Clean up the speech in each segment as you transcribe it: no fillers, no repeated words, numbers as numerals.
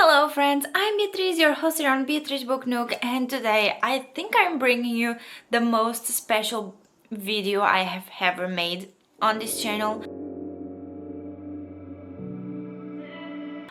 Hello friends, I'm Beatriz, your host here on Beatriz Book Nook, and today I think I'm bringing you the most special video I have ever made on this channel.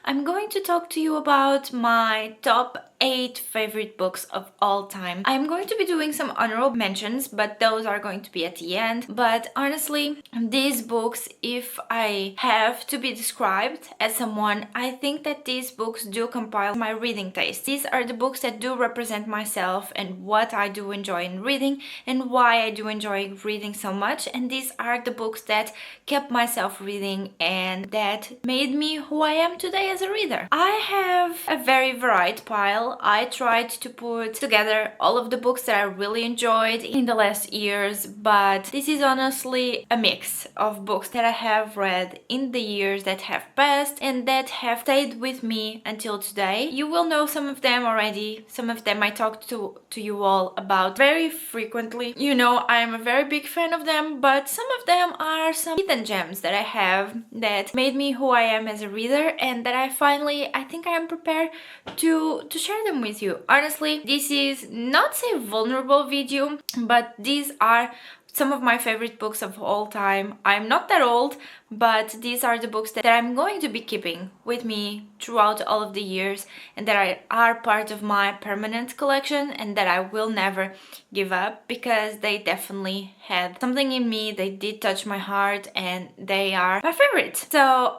I'm going to talk to you about my top 8 favorite books of all time. I'm going to be doing some honorable mentions, but those are going to be at the end. But honestly, these books, if I have to be described as someone, I think that these books do compile my reading taste. These are the books that do represent myself and what I do enjoy in reading and why I do enjoy reading so much. And these are the books that kept myself reading and that made me who I am today as a reader. I have a very varied pile. I tried to put together all of the books that I really enjoyed in the last years, but this is honestly a mix of books that I have read in the years that have passed and that have stayed with me until today. You will know some of them already. Some of them I talked to you all about very frequently. You know, I'm a very big fan of them, but some of them are some hidden gems that I have that made me who I am as a reader and that I think I am prepared to share them with you. Honestly, this is not a vulnerable video, but these are some of my favorite books of all time. I'm not that old, but these are the books that I'm going to be keeping with me throughout all of the years and that are part of my permanent collection and that I will never give up because they definitely had something in me. They did touch my heart and they are my favorites. So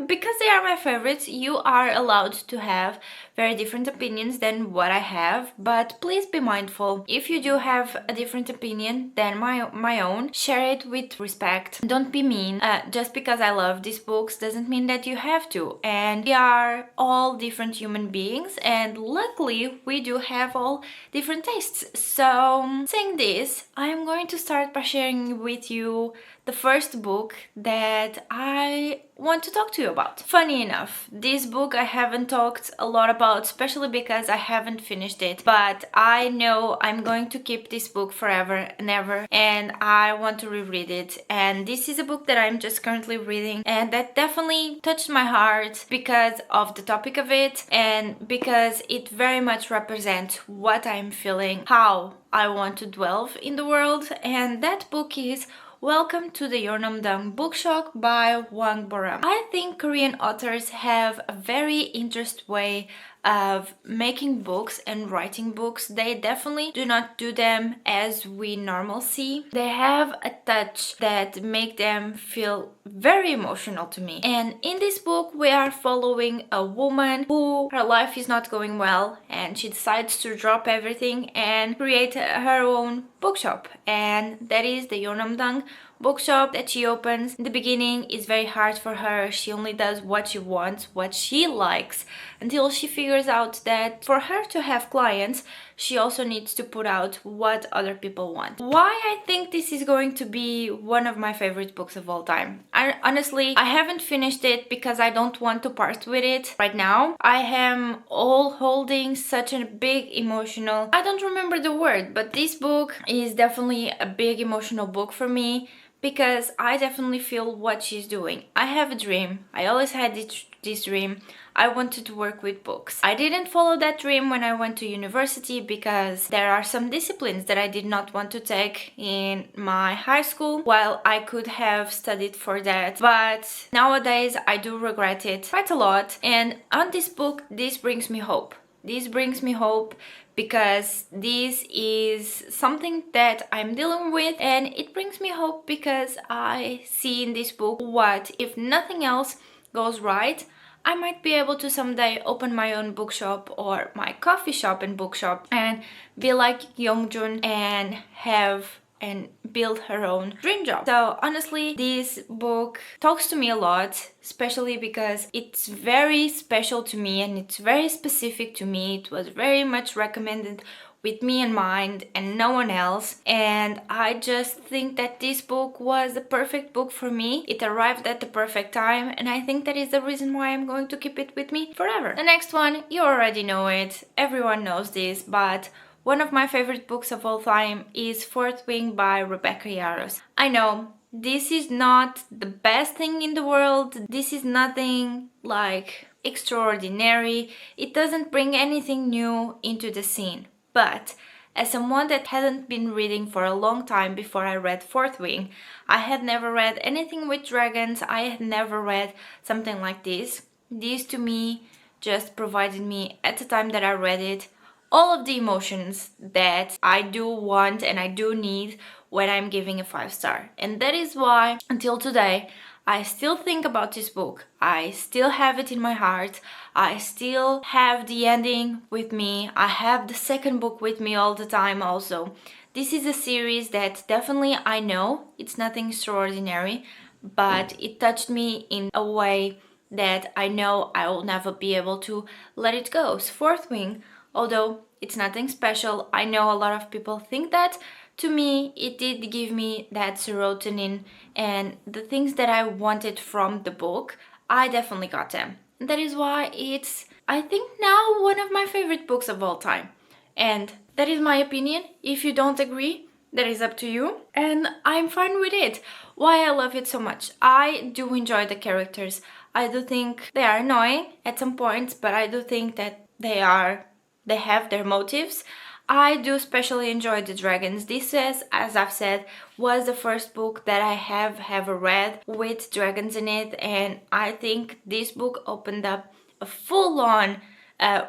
because they are my favorites, you are allowed to have very different opinions than what I have, but please be mindful. If you do have a different opinion than my own, share it with respect. Don't be mean. Just because I love these books doesn't mean that you have to. And we are all different human beings, and luckily we do have all different tastes. So saying this, I'm going to start by sharing with you the first book that I want to talk to you about. Funny enough, this book I haven't talked a lot about, especially because I haven't finished it, but I know I'm going to keep this book forever and ever, and I want to reread it. And this is a book that I'm just currently reading and that definitely touched my heart because of the topic of it and because it very much represents what I'm feeling, how I want to delve in the world, and that book is Welcome to the Hyunam-Dong Bookshop by Hwang Bo-Reum. I think Korean authors have a very interesting way of making books and writing books. They definitely do not do them as we normally see. They have a touch that make them feel very emotional to me. And in this book we are following a woman who her life is not going well and she decides to drop everything and create her own bookshop, and that is the Hyunam-Dong Bookshop that she opens. In the beginning is very hard for her. She only does what she wants, what she likes, until she figures out that for her to have clients, she also needs to put out what other people want. Why I think this is going to be one of my favorite books of all time. Honestly, I haven't finished it because I don't want to part with it right now. I am all holding such a big emotional, I don't remember the word, but this book is definitely a big emotional book for me because I definitely feel what she's doing. I have a dream. I always had this dream. I wanted to work with books. I didn't follow that dream when I went to university because there are some disciplines that I did not want to take in my high school, while I could have studied for that. But nowadays I do regret it quite a lot, and on this book, this brings me hope. This brings me hope because this is something that I'm dealing with, and it brings me hope because I see in this book what, if nothing else goes right, I might be able to someday open my own bookshop or my coffee shop and bookshop and be like Youngjun and have and build her own dream job. So honestly, this book talks to me a lot, especially because it's very special to me and it's very specific to me. It was very much recommended with me in mind and no one else, and I just think that this book was the perfect book for me. It arrived at the perfect time, and I think that is the reason why I'm going to keep it with me forever. The next one, you already know it, everyone knows this, but one of my favorite books of all time is Fourth Wing by Rebecca Yarros. I know this is not the best thing in the world. This is nothing like extraordinary. It doesn't bring anything new into the scene. But as someone that hadn't been reading for a long time before I read Fourth Wing, I had never read anything with dragons. I had never read something like this. This to me just provided me, at the time that I read it, all of the emotions that I do want and I do need when I'm giving a 5-star. And that is why, until today, I still think about this book. I still have it in my heart. I still have the ending with me. I have the second book with me all the time also. This is a series that definitely I know it's nothing extraordinary, but it touched me in a way that I know I will never be able to let it go. So Fourth Wing, although it's nothing special, I know a lot of people think that. To me, it did give me that serotonin and the things that I wanted from the book. I definitely got them. And that is why it's, I think, now one of my favorite books of all time. And that is my opinion. If you don't agree, that is up to you. And I'm fine with it. Why I love it so much. I do enjoy the characters. I do think they are annoying at some points, but I do think that they have their motives. I do especially enjoy the dragons. This is, as I've said, was the first book that I have ever read with dragons in it, and I think this book opened up a full-on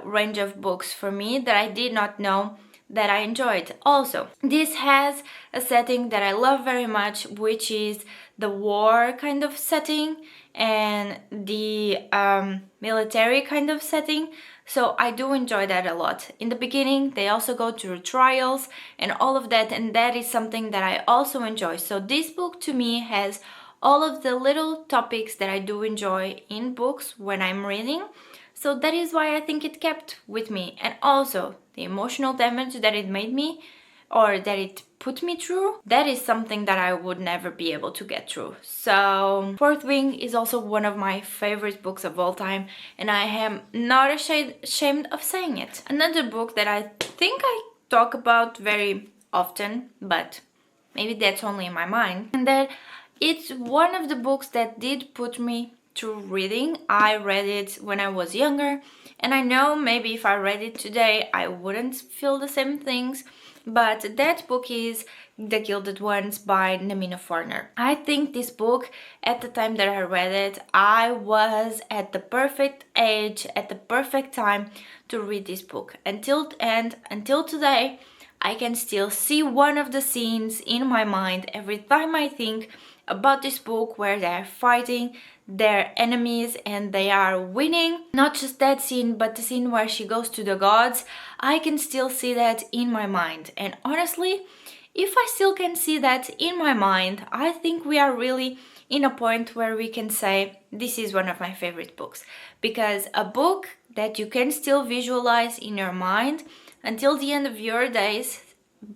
range of books for me that I did not know that I enjoyed. Also, this has a setting that I love very much, which is the war kind of setting and the military kind of setting. So I do enjoy that a lot. In the beginning, they also go through trials and all of that, and that is something that I also enjoy. So this book to me has all of the little topics that I do enjoy in books when I'm reading. So that is why I think it kept with me. And also the emotional damage that it made me, or that it put me through, that is something that I would never be able to get through. So Fourth Wing is also one of my favorite books of all time, and I am not ashamed of saying it. Another book that I think I talk about very often, but maybe that's only in my mind, and that it's one of the books that did put me through reading. I read it when I was younger, and I know maybe if I read it today I wouldn't feel the same things, but that book is The Gilded Ones by Namina Forner. I think this book, at the time that I read it, I was at the perfect age, at the perfect time to read this book. Until today, I can still see one of the scenes in my mind every time I think about this book, where they're fighting their enemies and they are winning. Not just that scene, but the scene where she goes to the gods. I can still see that in my mind. And honestly, if I still can see that in my mind, I think we are really in a point where we can say this is one of my favorite books. Because a book that you can still visualize in your mind until the end of your days,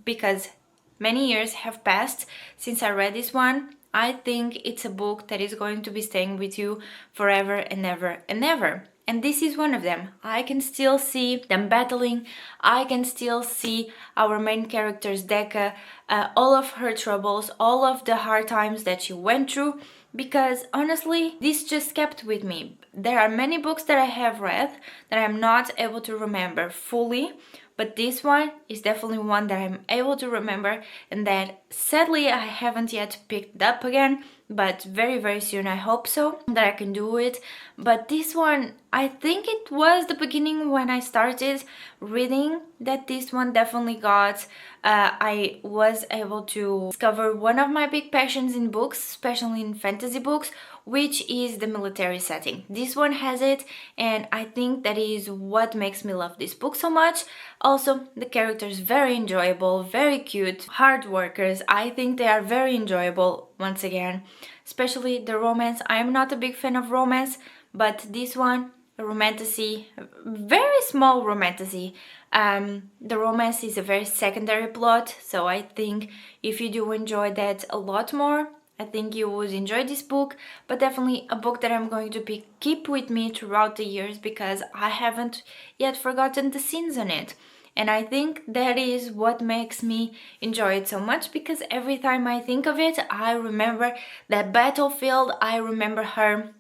because many years have passed since I read this one, I think it's a book that is going to be staying with you forever and ever and ever. And this is one of them. I can still see them battling. I can still see our main character's Decca, all of her troubles, all of the hard times that she went through, because honestly, this just kept with me. There are many books that I have read that I'm not able to remember fully, but this one is definitely one that I'm able to remember, and that sadly I haven't yet picked up again, but very, very soon I hope so, that I can do it. But this one, I think it was the beginning when I started reading that this one definitely got, I was able to discover one of my big passions in books, especially in fantasy books, which is the military setting. This one has it, and I think that is what makes me love this book so much. Also, the characters very enjoyable, very cute, hard workers. I think they are very enjoyable once again, especially the romance. I am not a big fan of romance, but this one, romantasy, very small romantasy. The romance is a very secondary plot, so I think if you do enjoy that a lot more, I think you would enjoy this book. But definitely a book that I'm going to keep with me throughout the years, because I haven't yet forgotten the scenes on it. And I think that is what makes me enjoy it so much, because every time I think of it, I remember that battlefield, I remember her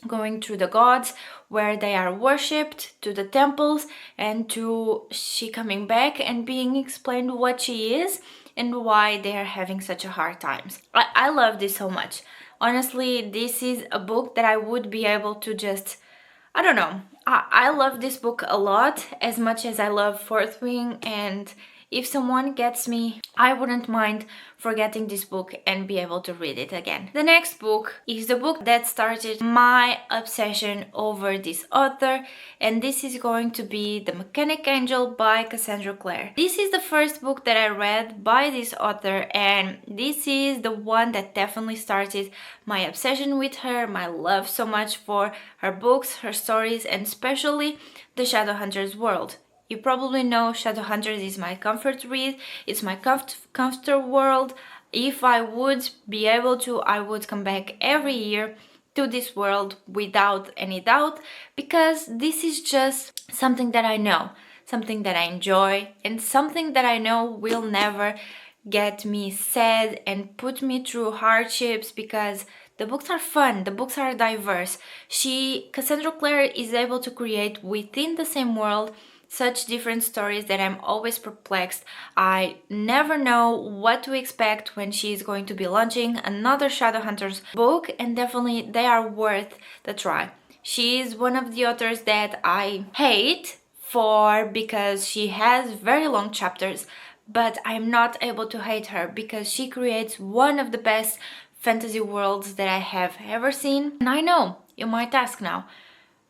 going through the gods where they are worshipped, to the temples, and to she coming back and being explained what she is and why they are having such a hard times. I love this so much. Honestly, this is a book that I would be able to just, I don't know. I love this book a lot, as much as I love Fourth Wing, and if someone gets me, I wouldn't mind forgetting this book and be able to read it again. The next book is the book that started my obsession over this author, and this is going to be The Mechanic Angel by Cassandra Clare. This is the first book that I read by this author, and this is the one that definitely started my obsession with her, my love so much for her books, her stories, and especially the Shadowhunters world. You probably know Shadowhunters is my comfort read, it's my comfort world. If I would be able to, I would come back every year to this world without any doubt, because this is just something that I know, something that I enjoy, and something that I know will never get me sad and put me through hardships, because the books are fun, the books are diverse. Cassandra Clare is able to create within the same world such different stories that I'm always perplexed. I never know what to expect when she is going to be launching another Shadowhunters book, and definitely they are worth the try. She is one of the authors that I hate for because she has very long chapters, but I'm not able to hate her because she creates one of the best fantasy worlds that I have ever seen. And I know, you might ask now,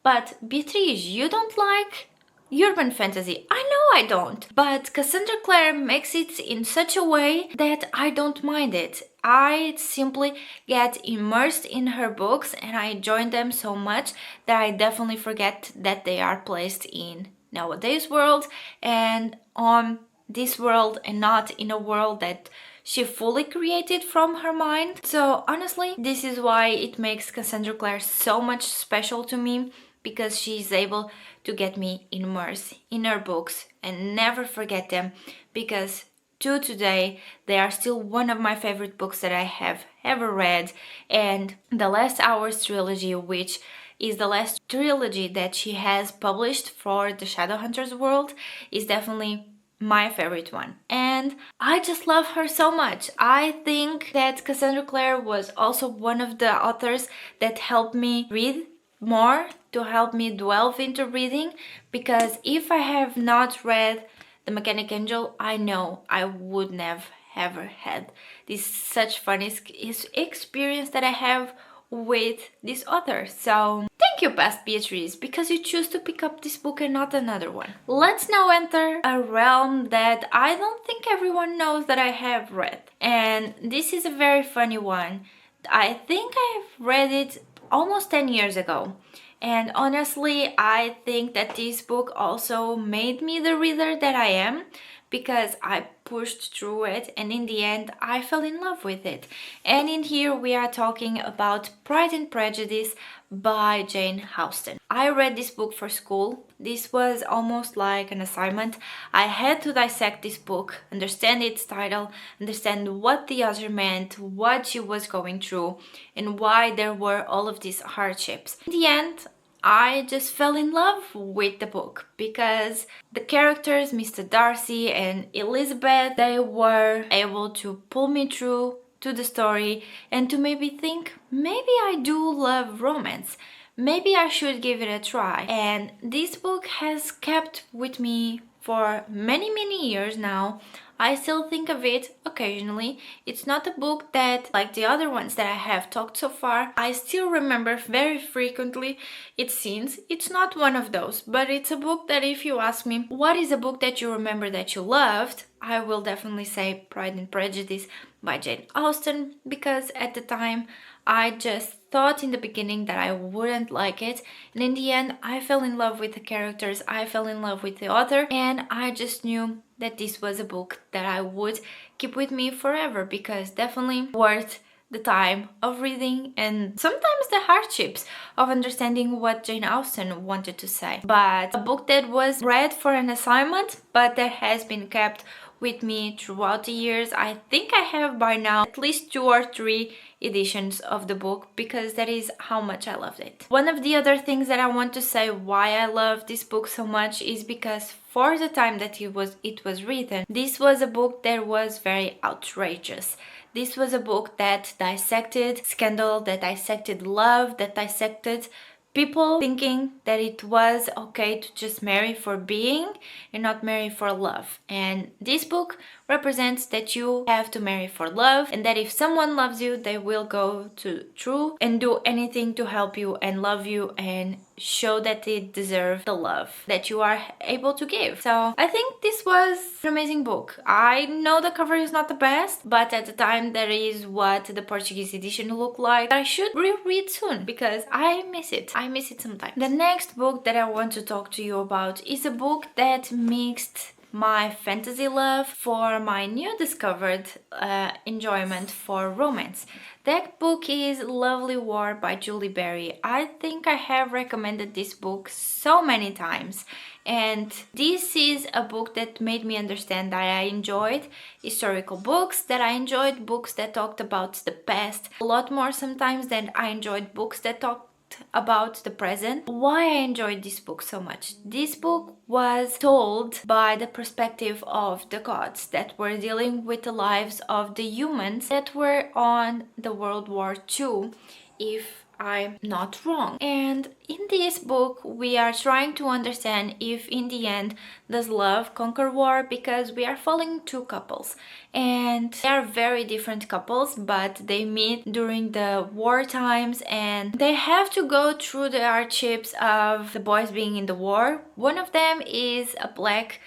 but Beatriz, you don't like urban fantasy? I know I don't, but Cassandra Clare makes it in such a way that I don't mind it. I simply get immersed in her books and I enjoy them so much that I definitely forget that they are placed in nowadays world and on this world and not in a world that she fully created from her mind. So honestly, this is why it makes Cassandra Clare so much special to me, because she's able to get me immersed in her books and never forget them, because to today they are still one of my favorite books that I have ever read. And The Last Hours trilogy, which is the last trilogy that she has published for the Shadowhunters world, is definitely my favorite one, and I just love her so much. I think that Cassandra Clare was also one of the authors that helped me read more, to help me delve into reading, because if I have not read The Mechanic Angel, I know I wouldn't have ever had this such fun experience that I have with this author. So thank you, past Beatriz, because you choose to pick up this book and not another one. Let's now enter a realm that I don't think everyone knows that I have read, and this is a very funny one. I think I've read it almost 10 years ago, and honestly I think that this book also made me the reader that I am, because I pushed through it and in the end I fell in love with it. And in here we are talking about Pride and Prejudice by Jane Austen. I read this book for school. This was almost like an assignment. I had to dissect this book, understand its title, understand what the author meant, what she was going through, and why there were all of these hardships. In the end, I just fell in love with the book, because the characters, Mr. Darcy and Elizabeth, they were able to pull me through to the story and to maybe think, maybe I do love romance. Maybe I should give it a try. And this book has kept with me for many years now. I still think of it occasionally. It's not a book that, like the other ones that I have talked so far, I still remember very frequently its scenes. It's not one of those, but it's a book that if you ask me, what is a book that you remember that you loved? I will definitely say Pride and Prejudice by Jane Austen, because at the time I just thought in the beginning that I wouldn't like it, and in the end I fell in love with the characters, I fell in love with the author, and I just knew that this was a book that I would keep with me forever, because definitely worth the time of reading and sometimes the hardships of understanding what Jane Austen wanted to say. But a book that was read for an assignment, but that has been kept with me throughout the years. I think I have by now at least 2 or 3 editions of the book because that is how much I loved it. One of the other things that I want to say why I love this book so much is because for the time that it was written, this was a book that was very outrageous. This was a book that dissected scandal, that dissected love, that dissected people thinking that it was okay to just marry for being and not marry for love. And this book represents that you have to marry for love, and that if someone loves you, they will go through and do anything to help you and love you and show that they deserve the love that you are able to give. So I think this was an amazing book. I know the cover is not the best, but at the time that is what the Portuguese edition looked like. I should reread soon because I miss it. I miss it sometimes. The next book that I want to talk to you about is a book that mixed my fantasy love for my new discovered enjoyment for romance. That book is Lovely War by Julie Berry. I think I have recommended this book so many times, and this is a book that made me understand that I enjoyed historical books, that I enjoyed books that talked about the past a lot more sometimes than I enjoyed books that talked about the present. Why I enjoyed this book so much? This book was told by the perspective of the gods that were dealing with the lives of the humans that were on the World War II, if I'm not wrong. And in this book we are trying to understand if in the end does love conquer war, because we are following 2 couples and they are very different couples, but they meet during the war times and they have to go through the hardships of the boys being in the war. One of them is a black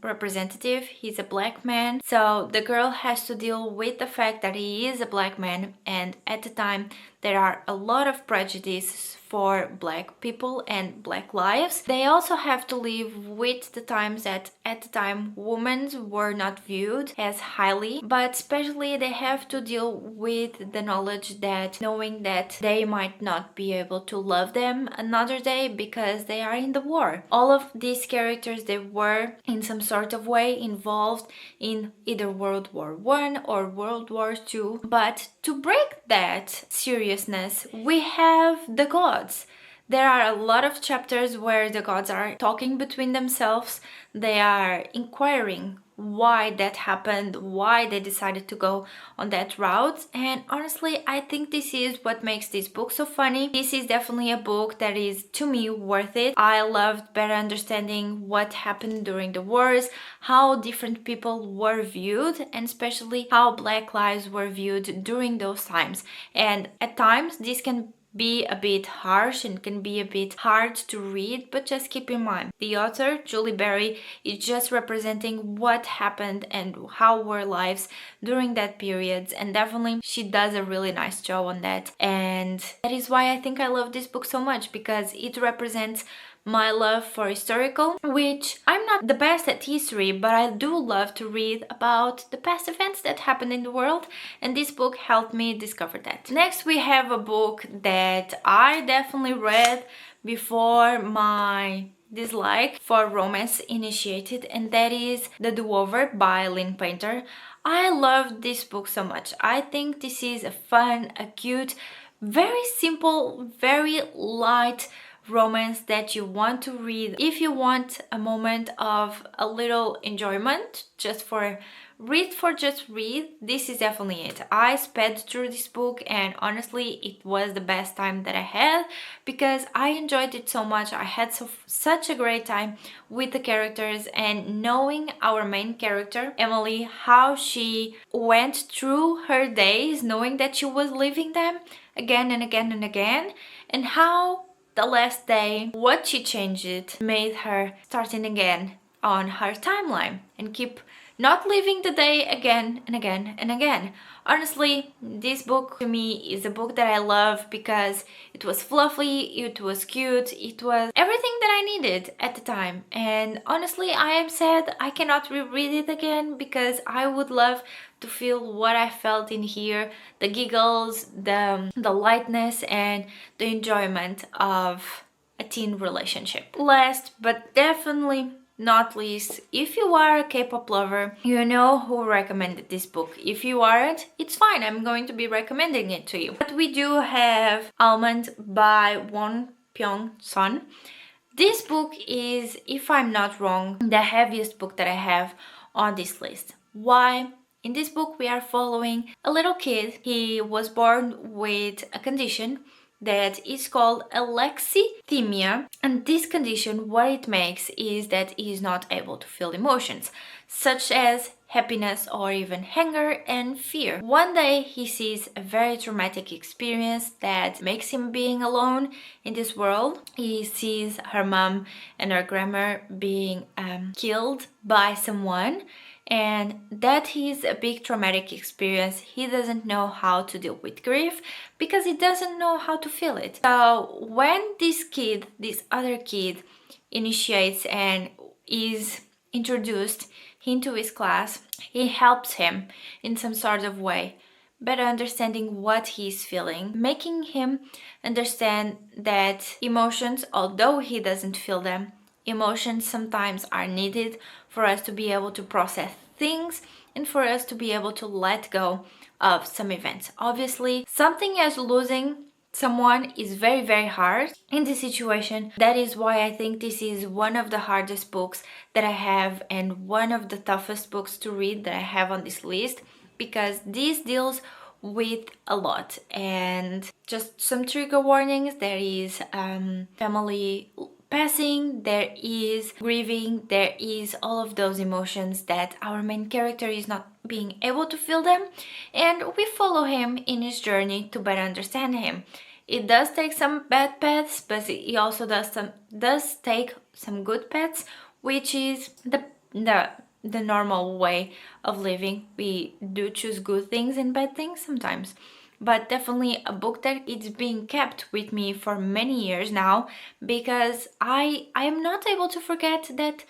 representative. He's a black man, so the girl has to deal with the fact that he is a black man, and at the time there are a lot of prejudices for black people and black lives. They also have to live with the times that at the time women were not viewed as highly, but especially they have to deal with the knowledge that knowing that they might not be able to love them another day because they are in the war. All of these characters, they were in some sort of way involved in either World War I or World War II. But to break that seriousness, we have the gods. There are a lot of chapters where the gods are talking between themselves. They are inquiring why that happened, why they decided to go on that route. And honestly, I think this is what makes this book so funny. This is definitely a book that is, to me, worth it. I loved better understanding what happened during the wars, how different people were viewed, and especially how black lives were viewed during those times. And at times this can be a bit harsh and can be a bit hard to read, but just keep in mind the author Julie Berry is just representing what happened and how were lives during that period, and definitely she does a really nice job on that. And that is why I think I love this book so much, because it represents my love for historical, which I'm not the best at history, but I do love to read about the past events that happened in the world, and this book helped me discover that. Next we have a book that I definitely read before my dislike for romance initiated, and that is The Do-Over by Lynn Painter. I love this book so much. I think this is a fun, a cute, very simple, very light romance that you want to read if you want a moment of a little enjoyment, just for read. This is definitely it. I sped through this book and honestly it was the best time that I had because I enjoyed it so much. I had such a great time with the characters, and knowing our main character Emily, how she went through her days knowing that she was living them again and again and again, and how the last day, what she changed it made her starting again on her timeline and keep not living the day again and again and again. Honestly, this book to me is a book that I love because it was fluffy, it was cute, it was everything that I needed at the time. And honestly, I am sad I cannot reread it again because I would love to feel what I felt in here, the giggles, the lightness and the enjoyment of a teen relationship. Last but definitely not least, if you are a K-pop lover, you know who recommended this book. If you aren't, it's fine, I'm going to be recommending it to you. But we do have Almond by Won Pyong-sun. This book is, if I'm not wrong, the heaviest book that I have on this list. Why? In this book, we are following a little kid. He was born with a condition that is called alexithymia, and this condition, what it makes is that he is not able to feel emotions, such as happiness or even anger and fear. One day he sees a very traumatic experience that makes him being alone in this world. He sees her mom and her grandma being killed by someone, and that is a big traumatic experience. He doesn't know how to deal with grief because he doesn't know how to feel it. So when this other kid initiates and is introduced into his class, he helps him in some sort of way, better understanding what he's feeling, making him understand that emotions, although he doesn't feel them, emotions sometimes are needed for us to be able to process things and for us to be able to let go of some events. Obviously, something as losing someone is very, very hard in this situation. That is why I think this is one of the hardest books that I have and one of the toughest books to read that I have on this list, because this deals with a lot. And just some trigger warnings: there is family passing, there is grieving, there is all of those emotions that our main character is not being able to feel them, and we follow him in his journey to better understand him. It does take some bad paths, but it also does take some good paths, which is the normal way of living. We do choose good things and bad things sometimes. But definitely a book that it's being kept with me for many years now, because I am not able to forget that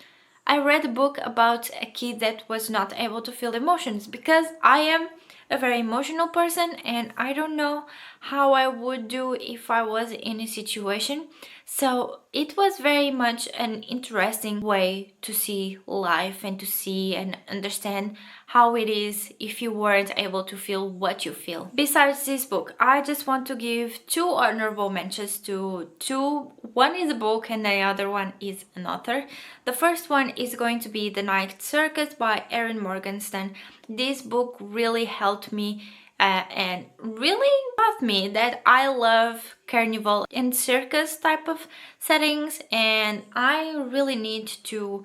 I read a book about a kid that was not able to feel emotions, because I am a very emotional person and I don't know how I would do if I was in a situation. So it was very much an interesting way to see life and to see and understand how it is if you weren't able to feel what you feel. Besides this book, I just want to give two honorable mentions to two. One is a book and the other one is an author. The first one is going to be The Night Circus by Erin Morgenstern. This book really helped me and really taught me that I love carnival and circus type of settings, and I really need to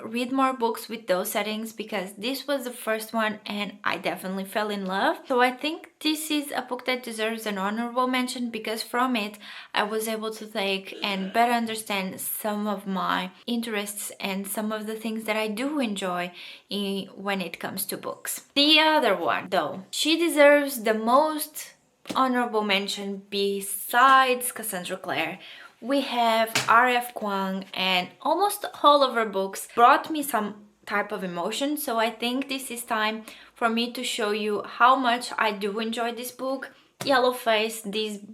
read more books with those settings, because this was the first one and I definitely fell in love. So I think this is a book that deserves an honorable mention, because from it I was able to take and better understand some of my interests and some of the things that I do enjoy when it comes to books. The other one, though, she deserves the most honorable mention besides Cassandra Clare. We have R.F. Hwang, and almost all of her books brought me some type of emotion. So I think this is time for me to show you how much I do enjoy this book. Yellow Face,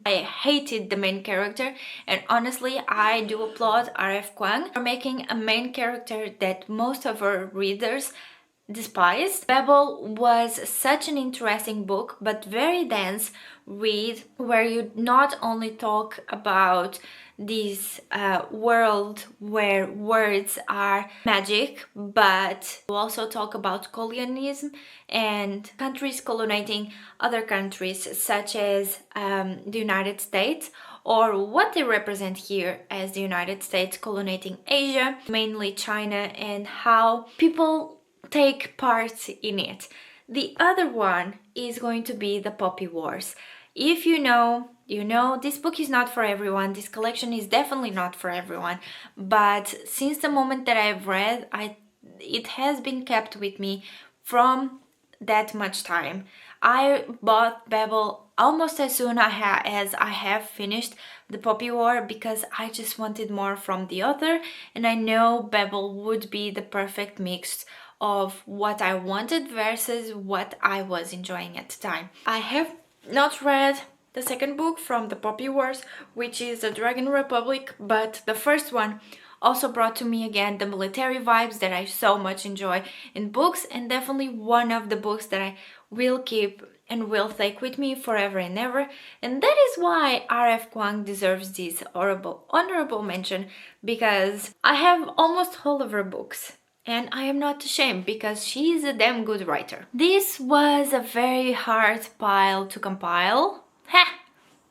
I hated the main character, and honestly I do applaud R.F. Hwang for making a main character that most of her readers despised. Babel was such an interesting book, but very dense read, where you not only talk about this world where words are magic, but you also talk about colonialism and countries colonizing other countries, such as the United States, or what they represent here as the United States colonizing Asia, mainly China, and how people take part in it. The other one is going to be The Poppy Wars. If you know, you know, this book is not for everyone. This collection is definitely not for everyone. But since the moment that I've read, it has been kept with me from that much time. I bought Babel almost as soon as I have finished The Poppy War, because I just wanted more from the author, and I know Babel would be the perfect mix of what I wanted versus what I was enjoying at the time. I have not read the second book from The Poppy Wars, which is The Dragon Republic, but the first one also brought to me again the military vibes that I so much enjoy in books, and definitely one of the books that I will keep and will take with me forever and ever. And that is why R.F. Hwang deserves this honorable mention, because I have almost all of her books. And I am not ashamed because she is a damn good writer. This was a very hard pile to compile. Ha!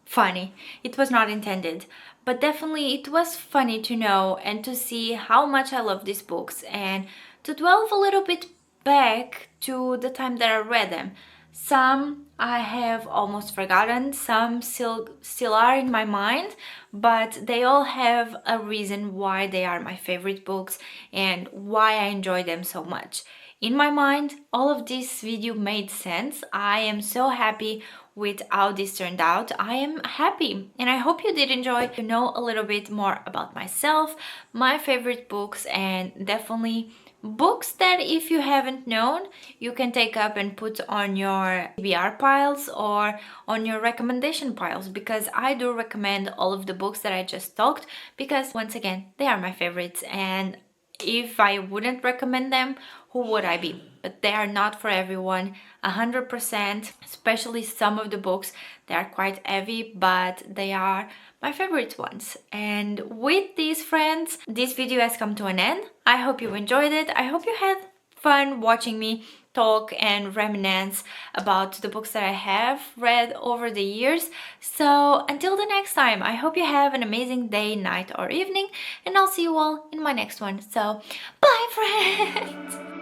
Funny. It was not intended. But definitely it was funny to know and to see how much I love these books and to delve a little bit back to the time that I read them. Some I have almost forgotten, some still are in my mind, but they all have a reason why they are my favorite books and why I enjoy them so much. In my mind, all of this video made sense. I am so happy with how this turned out. I am happy and I hope you did enjoy to know a little bit more about myself, my favorite books, and definitely books that if you haven't known, you can take up and put on your TBR piles or on your recommendation piles, because I do recommend all of the books that I just talked, because once again, they are my favorites, and if I wouldn't recommend them, who would I be? But they are not for everyone, 100%, especially some of the books. They are quite heavy, but they are my favorite ones. And with these, friends, this video has come to an end. I hope you enjoyed it. I hope you had fun watching me talk and reminisce about the books that I have read over the years. So until the next time, I hope you have an amazing day, night, or evening, and I'll see you all in my next one. So bye, friends!